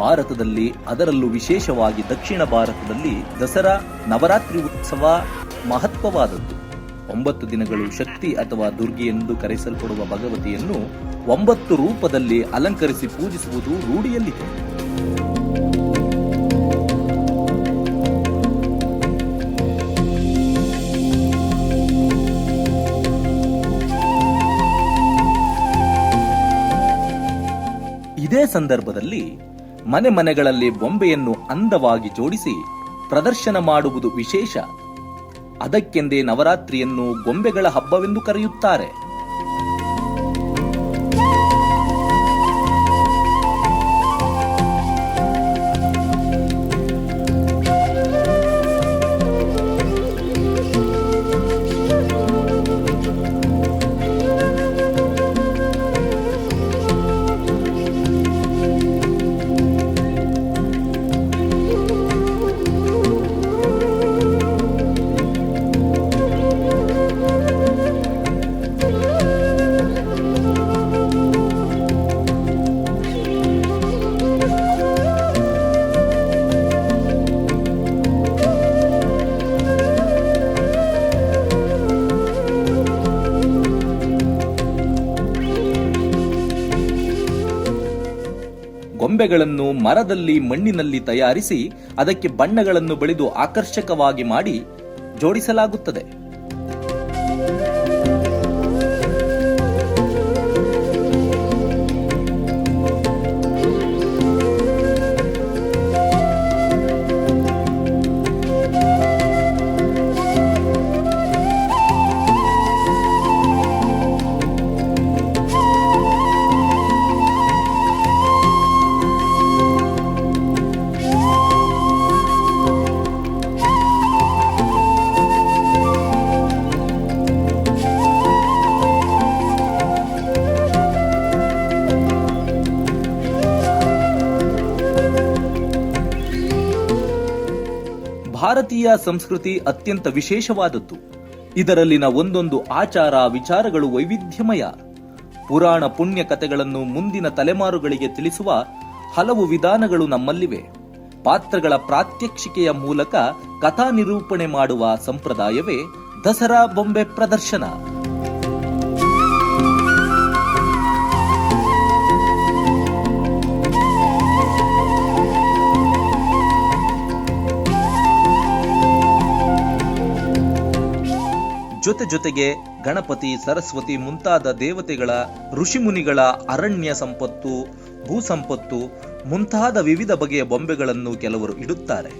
ಭಾರತದಲ್ಲಿ, ಅದರಲ್ಲೂ ವಿಶೇಷವಾಗಿ ದಕ್ಷಿಣ ಭಾರತದಲ್ಲಿ ದಸರಾ ನವರಾತ್ರಿ ಉತ್ಸವ ಮಹತ್ವವಾದದ್ದು. 9 ದಿನಗಳು ಶಕ್ತಿ ಅಥವಾ ದುರ್ಗಿ ಎಂದು ಕರೆಸಲ್ಪಡುವ ಭಗವತಿಯನ್ನು 9 ರೂಪದಲ್ಲಿ ಅಲಂಕರಿಸಿ ಪೂಜಿಸುವುದು ರೂಢಿಯಲ್ಲಿದೆ. ಇದೇ ಸಂದರ್ಭದಲ್ಲಿ ಮನೆಗಳಲ್ಲಿ ಬೊಂಬೆಯನ್ನು ಅಂದವಾಗಿ ಜೋಡಿಸಿ ಪ್ರದರ್ಶನ ಮಾಡುವುದು ವಿಶೇಷ. ಅದಕ್ಕೆಂದೇ ನವರಾತ್ರಿಯನ್ನು ಗೊಂಬೆಗಳ ಹಬ್ಬವೆಂದು ಕರೆಯುತ್ತಾರೆ. ಗೊಂಬೆಗಳನ್ನು ಮರದಲ್ಲಿ, ಮಣ್ಣಿನಲ್ಲಿ ತಯಾರಿಸಿ ಅದಕ್ಕೆ ಬಣ್ಣಗಳನ್ನು ಬಳಿದು ಆಕರ್ಷಕವಾಗಿ ಮಾಡಿ ಜೋಡಿಸಲಾಗುತ್ತದೆ. ಭಾರತೀಯ ಸಂಸ್ಕೃತಿ ಅತ್ಯಂತ ವಿಶೇಷವಾದದ್ದು. ಇದರಲ್ಲಿನ ಒಂದೊಂದು ಆಚಾರ ವಿಚಾರಗಳು ವೈವಿಧ್ಯಮಯ. ಪುರಾಣ ಪುಣ್ಯ ಕಥೆಗಳನ್ನು ಮುಂದಿನ ತಲೆಮಾರುಗಳಿಗೆ ತಿಳಿಸುವ ಹಲವು ವಿಧಾನಗಳು ನಮ್ಮಲ್ಲಿವೆ. ಪಾತ್ರಗಳ ಪ್ರಾತ್ಯಕ್ಷಿಕೆಯ ಮೂಲಕ ಕಥಾ ನಿರೂಪಣೆ ಮಾಡುವ ಸಂಪ್ರದಾಯವೇ ದಸರಾ ಬೊಂಬೆ ಪ್ರದರ್ಶನ. ಜೊತೆಗೆ ಗಣಪತಿ, ಸರಸ್ವತಿ ಮುಂತಾದ ದೇವತೆಗಳ, ಋಷಿಮುನಿಗಳ, ಅರಣ್ಯ ಸಂಪತ್ತು, ಭೂ ಸಂಪತ್ತು ಮುಂತಾದ ವಿವಿಧ ಬಗೆಯ ಬೊಂಬೆಗಳನ್ನು ಕೆಲವರು ಇಡುತ್ತಾರೆ.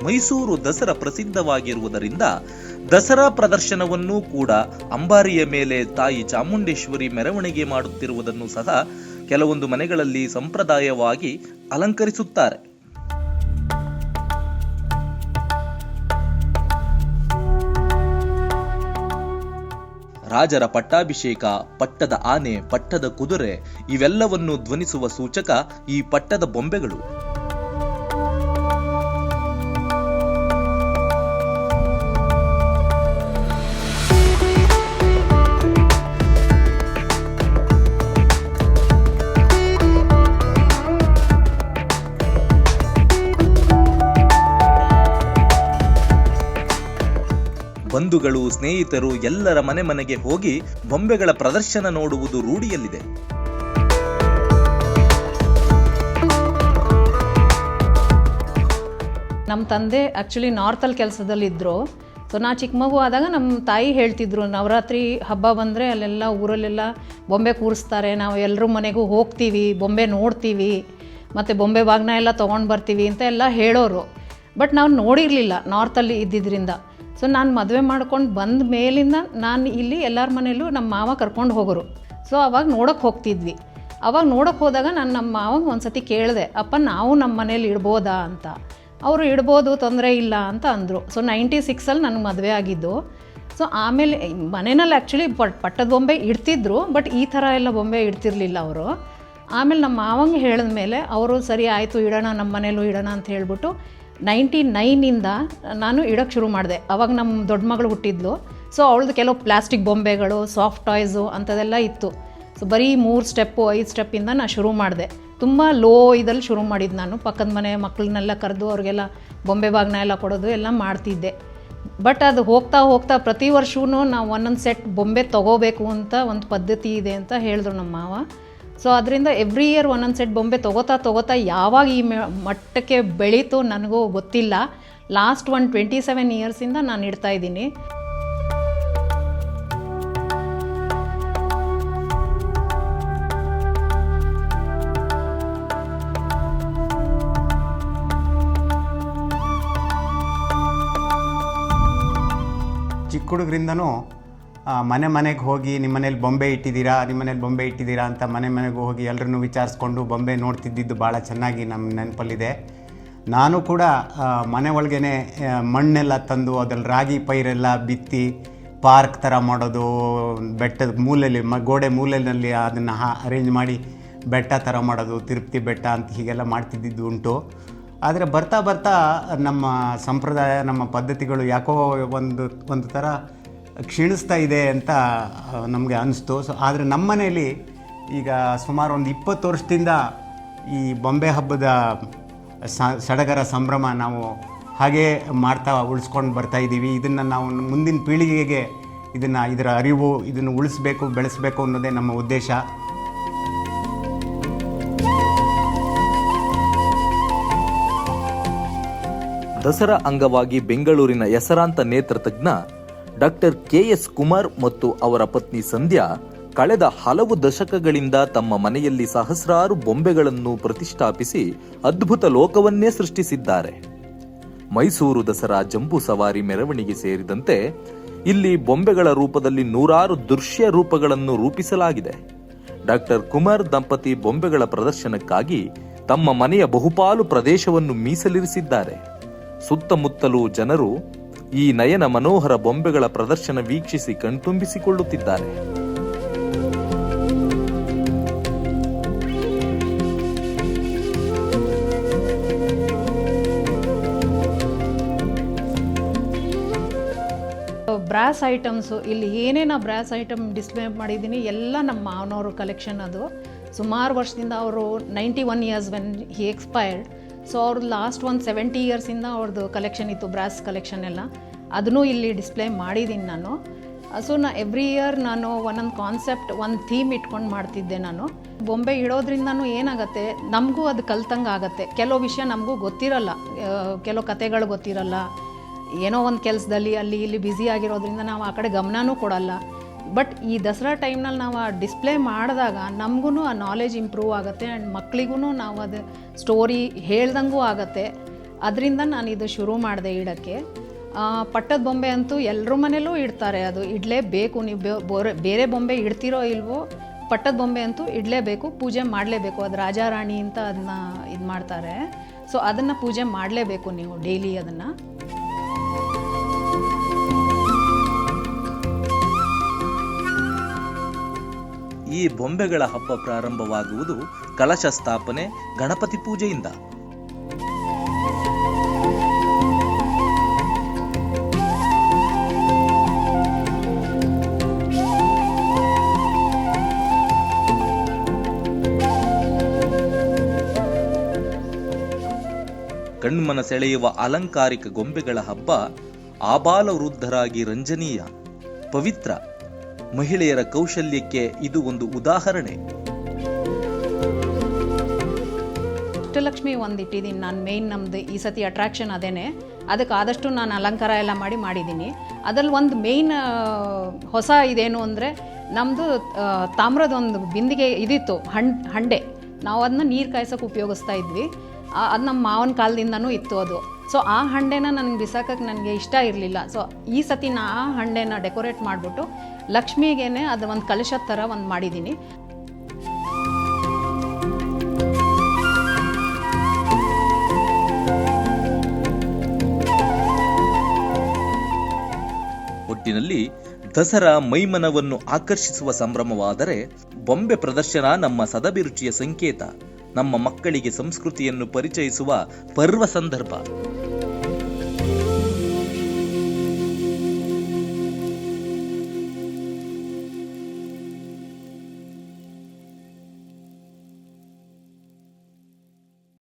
ಮೈಸೂರು ದಸರಾ ಪ್ರಸಿದ್ಧವಾಗಿರುವುದರಿಂದ ದಸರಾ ಪ್ರದರ್ಶನವನ್ನೂ ಕೂಡ ಅಂಬಾರಿಯ ಮೇಲೆ ತಾಯಿ ಚಾಮುಂಡೇಶ್ವರಿ ಮೆರವಣಿಗೆ ಮಾಡುತ್ತಿರುವುದನ್ನು ಸಹ ಕೆಲವೊಂದು ಮನೆಗಳಲ್ಲಿ ಸಂಪ್ರದಾಯವಾಗಿ ಅಲಂಕರಿಸುತ್ತಾರೆ. ರಾಜರ ಪಟ್ಟಾಭಿಷೇಕ, ಪಟ್ಟದ ಆನೆ, ಪಟ್ಟದ ಕುದುರೆ ಇವೆಲ್ಲವನ್ನು ಧ್ವನಿಸುವ ಸೂಚಕ ಈ ಪಟ್ಟದ ಬೊಂಬೆಗಳು. ಬಂಧುಗಳು, ಸ್ನೇಹಿತರು ಎಲ್ಲರ ಮನೆಗೆ ಹೋಗಿ ಬೊಂಬೆಗಳ ಪ್ರದರ್ಶನ ನೋಡುವುದು ರೂಢಿಯಲ್ಲಿದೆ. ನಮ್ಮ ತಂದೆ ಆ್ಯಕ್ಚುಲಿ ನಾರ್ತಲ್ಲಿ ಕೆಲಸದಲ್ಲಿದ್ದರು. ಸೊ ನಾ ಚಿಕ್ಕ ಮಗು ಆದಾಗ ನಮ್ಮ ತಾಯಿ ಹೇಳ್ತಿದ್ರು, ನವರಾತ್ರಿ ಹಬ್ಬ ಬಂದರೆ ಅಲ್ಲೆಲ್ಲ ಊರಲ್ಲೆಲ್ಲ ಬೊಂಬೆ ಕೂರಿಸ್ತಾರೆ, ನಾವು ಎಲ್ಲರ ಮನೆಗೂ ಹೋಗ್ತೀವಿ, ಬೊಂಬೆ ನೋಡ್ತೀವಿ, ಮತ್ತು ಬೊಂಬೆ ಬಾಗ್ನ ಎಲ್ಲ ತೊಗೊಂಡು ಬರ್ತೀವಿ ಅಂತ ಎಲ್ಲ ಹೇಳೋರು. ಬಟ್ ನಾವು ನೋಡಿರಲಿಲ್ಲ ನಾರ್ತಲ್ಲಿ ಇದ್ದಿದ್ದರಿಂದ. ಸೊ ನಾನು ಮದುವೆ ಮಾಡ್ಕೊಂಡು ಬಂದ ಮೇಲಿಂದ ನಾನು ಇಲ್ಲಿ ಎಲ್ಲರ ಮನೇಲೂ ನಮ್ಮ ಮಾವ ಕರ್ಕೊಂಡು ಹೋಗೋರು. ಸೊ ಅವಾಗ ನೋಡೋಕ್ಕೆ ಹೋಗ್ತಿದ್ವಿ. ಅವಾಗ ನೋಡೋಕ್ಕೆ ಹೋದಾಗ ನಾನು ನಮ್ಮ ಮಾವಂಗೆ ಒಂದು ಸತಿ ಕೇಳಿದೆ, ಅಪ್ಪ ನಾವು ನಮ್ಮ ಮನೇಲಿ ಇಡ್ಬೋದಾ ಅಂತ. ಅವರು ಇಡ್ಬೋದು, ತೊಂದರೆ ಇಲ್ಲ ಅಂತ ಅಂದರು. ಸೊ 96 ನನಗೆ ಮದುವೆ ಆಗಿದ್ದು. ಸೊ ಆಮೇಲೆ ಮನೆಯಲ್ಲಿ ಆ್ಯಕ್ಚುಲಿ ಪಟ್ಟದ ಬೊಂಬೆ ಇಡ್ತಿದ್ರು, ಬಟ್ ಈ ಥರ ಎಲ್ಲ ಬೊಂಬೆ ಇಡ್ತಿರ್ಲಿಲ್ಲ ಅವರು. ಆಮೇಲೆ ನಮ್ಮ ಮಾವಂಗೆ ಹೇಳಿದ ಮೇಲೆ ಅವರು ಸರಿ ಆಯಿತು ಇಡೋಣ, ನಮ್ಮ ಮನೇಲೂ ಇಡೋಣ ಅಂತ ಹೇಳ್ಬಿಟ್ಟು 99ಇಂದ ನಾನು ಇಡೋಕ್ಕೆ ಶುರು ಮಾಡಿದೆ. ಅವಾಗ ನಮ್ಮ ದೊಡ್ಡ ಮಗಳು ಹುಟ್ಟಿದ್ಲು. ಸೊ ಅವಳದು ಕೆಲವು ಪ್ಲಾಸ್ಟಿಕ್ ಬೊಂಬೆಗಳು, ಸಾಫ್ಟ್ ಟಾಯ್ಸು ಅಂಥದ್ದೆಲ್ಲ ಇತ್ತು. ಸೊ ಬರೀ 3 ಸ್ಟೆಪ್ಪು 5 ಸ್ಟೆಪ್ಪಿಂದ ನಾನು ಶುರು ಮಾಡಿದೆ. ತುಂಬ ಲೋ ಇದಲ್ಲಿ ಶುರು ಮಾಡಿದ್ದು ನಾನು. ಪಕ್ಕದ ಮನೆ ಮಕ್ಕಳನ್ನೆಲ್ಲ ಕರೆದು ಅವ್ರಿಗೆಲ್ಲ ಬೊಂಬೆ ಬಾಗ್ನ ಎಲ್ಲ ಕೊಡೋದು ಎಲ್ಲ ಮಾಡ್ತಿದ್ದೆ. ಬಟ್ ಅದು ಹೋಗ್ತಾ ಹೋಗ್ತಾ ಪ್ರತಿ ವರ್ಷವೂ ನಾವು ಒಂದೊಂದು ಸೆಟ್ ಬೊಂಬೆ ತೊಗೋಬೇಕು ಅಂತ ಒಂದು ಪದ್ಧತಿ ಇದೆ ಅಂತ ಹೇಳಿದ್ರು ನಮ್ಮ ಮಾವ. ಸೊ ಅದರಿಂದ ಎವ್ರಿ ಇಯರ್ ಒಂದೊಂದು ಸೆಟ್ ಬೊಂಬೆ ತೊಗೋತಾ ಯಾವಾಗ ಈ ಮಟ್ಟಕ್ಕೆ ಬೆಳೀತು ನನಗೂ ಗೊತ್ತಿಲ್ಲ. ಲಾಸ್ಟ್ 27 ಇಯರ್ಸಿಂದ ನಾನು ಇಡ್ತಾಯಿದ್ದೀನಿ. ಚಿಕ್ಕ ಹುಡುಗರಿಂದನೂ ಮನೆಗೆ ಹೋಗಿ ನಿಮ್ಮ ಮನೇಲಿ ಬೊಂಬೆ ಇಟ್ಟಿದ್ದೀರಾ ಅಂತ ಮನೆಗೆ ಹೋಗಿ ಎಲ್ಲರನ್ನೂ ವಿಚಾರಿಸ್ಕೊಂಡು ಬೊಂಬೆ ನೋಡ್ತಿದ್ದಿದ್ದು ಭಾಳ ಚೆನ್ನಾಗಿ ನಮ್ಮ ನೆನಪಲ್ಲಿದೆ. ನಾನು ಕೂಡ ಮನೆ ಒಳಗೇ ಮಣ್ಣೆಲ್ಲ ತಂದು ಅದ್ರಲ್ಲಿ ರಾಗಿ ಪೈರೆಲ್ಲ ಬಿತ್ತಿ ಪಾರ್ಕ್ ಥರ ಮಾಡೋದು, ಬೆಟ್ಟದ ಮೂಲೆಯಲ್ಲಿ ಗೋಡೆ ಮೂಲೆಯಲ್ಲಿ ಅದನ್ನು ಅರೇಂಜ್ ಮಾಡಿ ಬೆಟ್ಟ ಥರ ಮಾಡೋದು, ತಿರುಪತಿ ಬೆಟ್ಟ ಅಂತ ಹೀಗೆಲ್ಲ ಮಾಡ್ತಿದ್ದಿದ್ದು ಉಂಟು. ಆದರೆ ಬರ್ತಾ ನಮ್ಮ ಸಂಪ್ರದಾಯ, ನಮ್ಮ ಪದ್ಧತಿಗಳು ಯಾಕೋ ಒಂದು ಥರ ಕ್ಷೀಣಿಸ್ತಾ ಇದೆ ಅಂತ ನಮಗೆ ಅನಿಸ್ತು. ಸೊ ಆದರೆ ನಮ್ಮ ಮನೆಯಲ್ಲಿ ಈಗ ಸುಮಾರು ಒಂದು 20 ವರ್ಷದಿಂದ ಈ ಬೊಂಬೆ ಹಬ್ಬದ ಸಡಗರ ಸಂಭ್ರಮ ನಾವು ಹಾಗೇ ಉಳಿಸ್ಕೊಂಡು ಬರ್ತಾಯಿದ್ದೀವಿ. ಇದನ್ನು ನಾವು ಮುಂದಿನ ಪೀಳಿಗೆಗೆ ಇದರ ಅರಿವು, ಇದನ್ನು ಉಳಿಸ್ಬೇಕು, ಬೆಳೆಸಬೇಕು ಅನ್ನೋದೇ ನಮ್ಮ ಉದ್ದೇಶ. ದಸರಾ ಅಂಗವಾಗಿ ಬೆಂಗಳೂರಿನ ಹೆಸರಾಂತ ನೇತ್ರತಜ್ಞ ಡಾಕ್ಟರ್ KS ಕುಮಾರ್ ಮತ್ತು ಅವರ ಪತ್ನಿ ಸಂಧ್ಯಾ ಕಳೆದ ಹಲವು ದಶಕಗಳಿಂದ ತಮ್ಮ ಮನೆಯಲ್ಲಿ ಸಹಸ್ರಾರು ಬೊಂಬೆಗಳನ್ನು ಪ್ರತಿಷ್ಠಾಪಿಸಿ ಅದ್ಭುತ ಲೋಕವನ್ನೇ ಸೃಷ್ಟಿಸಿದ್ದಾರೆ. ಮೈಸೂರು ದಸರಾ ಜಂಬೂ ಸವಾರಿ ಮೆರವಣಿಗೆ ಸೇರಿದಂತೆ ಇಲ್ಲಿ ಬೊಂಬೆಗಳ ರೂಪದಲ್ಲಿ 100 ದೃಶ್ಯ ರೂಪಗಳನ್ನು ರೂಪಿಸಲಾಗಿದೆ. ಡಾಕ್ಟರ್ ಕುಮಾರ್ ದಂಪತಿ ಬೊಂಬೆಗಳ ಪ್ರದರ್ಶನಕ್ಕಾಗಿ ತಮ್ಮ ಮನೆಯ ಬಹುಪಾಲು ಪ್ರದೇಶವನ್ನು ಮೀಸಲಿರಿಸಿದ್ದಾರೆ. ಸುತ್ತಮುತ್ತಲೂ ಜನರು ಈ ನಯನ ಮನೋಹರ ಬೊಂಬೆಗಳ ಪ್ರದರ್ಶನ ವೀಕ್ಷಿಸಿ ಕಣ್ತುಂಬಿಸಿಕೊಳ್ಳುತ್ತಿದ್ದಾರೆ. ಬ್ರಾಸ್ ಐಟಮ್ಸು ಇಲ್ಲಿ ಏನೇನು ಬ್ರಾಸ್ ಐಟಮ್ ಡಿಸ್ಪ್ಲೇ ಮಾಡಿದ್ದೀನಿ ಎಲ್ಲ ನಮ್ಮ ಮಾವನವರು ಕಲೆಕ್ಷನ್. ಅದು ಸುಮಾರು ವರ್ಷದಿಂದ ಅವರು 91 years when he expired. So ಅವ್ರದ್ದು ಲಾಸ್ಟ್ 70 ಇಯರ್ಸಿಂದ ಅವ್ರದ್ದು ಕಲೆಕ್ಷನ್ ಇತ್ತು, ಬ್ರಾಸ್ ಕಲೆಕ್ಷನ್ ಎಲ್ಲ. ಅದನ್ನೂ ಇಲ್ಲಿ ಡಿಸ್ಪ್ಲೇ ಮಾಡಿದ್ದೀನಿ ನಾನು. ಸೊ ಎವ್ರಿ ಇಯರ್ ನಾನು ಒಂದೊಂದು ಕಾನ್ಸೆಪ್ಟ್, ಒಂದು ಥೀಮ್ ಇಟ್ಕೊಂಡು ಮಾಡ್ತಿದ್ದೆ ನಾನು. ಬೊಂಬೆ ಇಡೋದ್ರಿಂದನೂ ಏನಾಗುತ್ತೆ, ನಮಗೂ ಅದು ಕಲ್ತಂಗೆ ಆಗುತ್ತೆ. ಕೆಲವು ವಿಷಯ ನಮಗೂ ಗೊತ್ತಿರಲ್ಲ, ಕೆಲವು ಕತೆಗಳು ಗೊತ್ತಿರಲ್ಲ, ಏನೋ ಒಂದು ಕೆಲಸದಲ್ಲಿ ಅಲ್ಲಿ ಇಲ್ಲಿ ಬ್ಯುಸಿ ಆಗಿರೋದ್ರಿಂದ ನಾವು ಆ ಕಡೆ ಗಮನನೂ ಕೊಡಲ್ಲ. ಬಟ್ ಈ ದಸರಾ ಟೈಮ್ನಲ್ಲಿ ನಾವು ಆ ಡಿಸ್ಪ್ಲೇ ಮಾಡಿದಾಗ ನಮಗೂ ಆ ನಾಲೆಜ್ ಇಂಪ್ರೂವ್ ಆಗುತ್ತೆ ಆ್ಯಂಡ್ ಮಕ್ಳಿಗೂ ನಾವು ಅದು ಸ್ಟೋರಿ ಹೇಳ್ದಂಗೂ ಆಗುತ್ತೆ. ಅದರಿಂದ ನಾನು ಇದು ಶುರು ಮಾಡಿದೆ ಇಡೋಕ್ಕೆ. ಪಟ್ಟದ ಬೊಂಬೆ ಅಂತೂ ಎಲ್ಲರ ಮನೇಲೂ ಇಡ್ತಾರೆ, ಅದು ಇಡಲೇಬೇಕು. ನೀವು ಬೇರೆ ಬೊಂಬೆ ಇಡ್ತಿರೋ ಇಲ್ವೋ, ಪಟ್ಟದ ಬೊಂಬೆ ಅಂತೂ ಇಡಲೇಬೇಕು, ಪೂಜೆ ಮಾಡಲೇಬೇಕು. ಅದು ರಾಜಾ ರಾಣಿ ಅಂತ ಅದನ್ನ ಇದು ಮಾಡ್ತಾರೆ. ಸೊ ಅದನ್ನು ಪೂಜೆ ಮಾಡಲೇಬೇಕು ನೀವು ಡೈಲಿ ಅದನ್ನು. ಈ ಬೊಂಬೆಗಳ ಹಬ್ಬ ಪ್ರಾರಂಭವಾಗುವುದು ಕಲಶ ಸ್ಥಾಪನೆ, ಗಣಪತಿ ಪೂಜೆಯಿಂದ. ಕಣ್ಮನ ಸೆಳೆಯುವ ಅಲಂಕಾರಿಕ ಗೊಂಬೆಗಳ ಹಬ್ಬ ಆಬಾಲ ವೃದ್ಧರಾಗಿ ರಂಜನೀಯ, ಪವಿತ್ರ. ಮಹಿಳೆಯರ ಕೌಶಲ್ಯಕ್ಕೆ ಇದು ಒಂದು ಉದಾಹರಣೆ. ಅಷ್ಟಲಕ್ಷ್ಮಿ ಒಂದು ಇಟ್ಟಿದ್ದೀನಿ ನಾನು. ಮೇಯ್ನ್ ನಮ್ಮದು ಈ ಸತಿ ಅಟ್ರಾಕ್ಷನ್ ಅದೇನೆ. ಅದಕ್ಕೆ ಆದಷ್ಟು ನಾನು ಅಲಂಕಾರ ಎಲ್ಲ ಮಾಡಿದ್ದೀನಿ. ಅದರಲ್ಲಿ ಒಂದು ಮೇಯ್ನ್ ಹೊಸ ಇದೇನು ಅಂದರೆ ನಮ್ಮದು ತಾಮ್ರದ ಒಂದು ಬಿಂದಿಗೆ ಇದಿತ್ತು, ಹಂಡೆ. ನಾವು ಅದನ್ನ ನೀರು ಕಾಯ್ಸೋಕೆ ಉಪಯೋಗಿಸ್ತಾ ಇದ್ವಿ. ಅದು ನಮ್ಮ ಮಾವನ ಕಾಲದಿಂದನೂ ಇತ್ತು ಅದು. ಸೊ ಆ ಹಂಡೆನ ನನಗೆ ಬಿಸಾಕಕ್ಕೆ ನನಗೆ ಇಷ್ಟ ಇರಲಿಲ್ಲ. ಸೊ ಈ ಸತಿ ನಾ ಆ ಹಂಡೆನ ಡೆಕೋರೇಟ್ ಮಾಡಿಬಿಟ್ಟು ಲಕ್ಷ್ಮಿಗೇನೆ ಅದು ಒಂದು ಕಲಶದ ಥರ ಒಂದು ಮಾಡಿದ್ದೀನಿ. ಒಟ್ಟಿನಲ್ಲಿ ದಸರಾ ಮೈಮನವನ್ನು ಆಕರ್ಷಿಸುವ ಸಂಭ್ರಮವಾದರೆ, ಬೊಂಬೆ ಪ್ರದರ್ಶನ ನಮ್ಮ ಸದಭಿರುಚಿಯ ಸಂಕೇತ, ನಮ್ಮ ಮಕ್ಕಳಿಗೆ ಸಂಸ್ಕೃತಿಯನ್ನು ಪರಿಚಯಿಸುವ ಪರ್ವ ಸಂದರ್ಭ.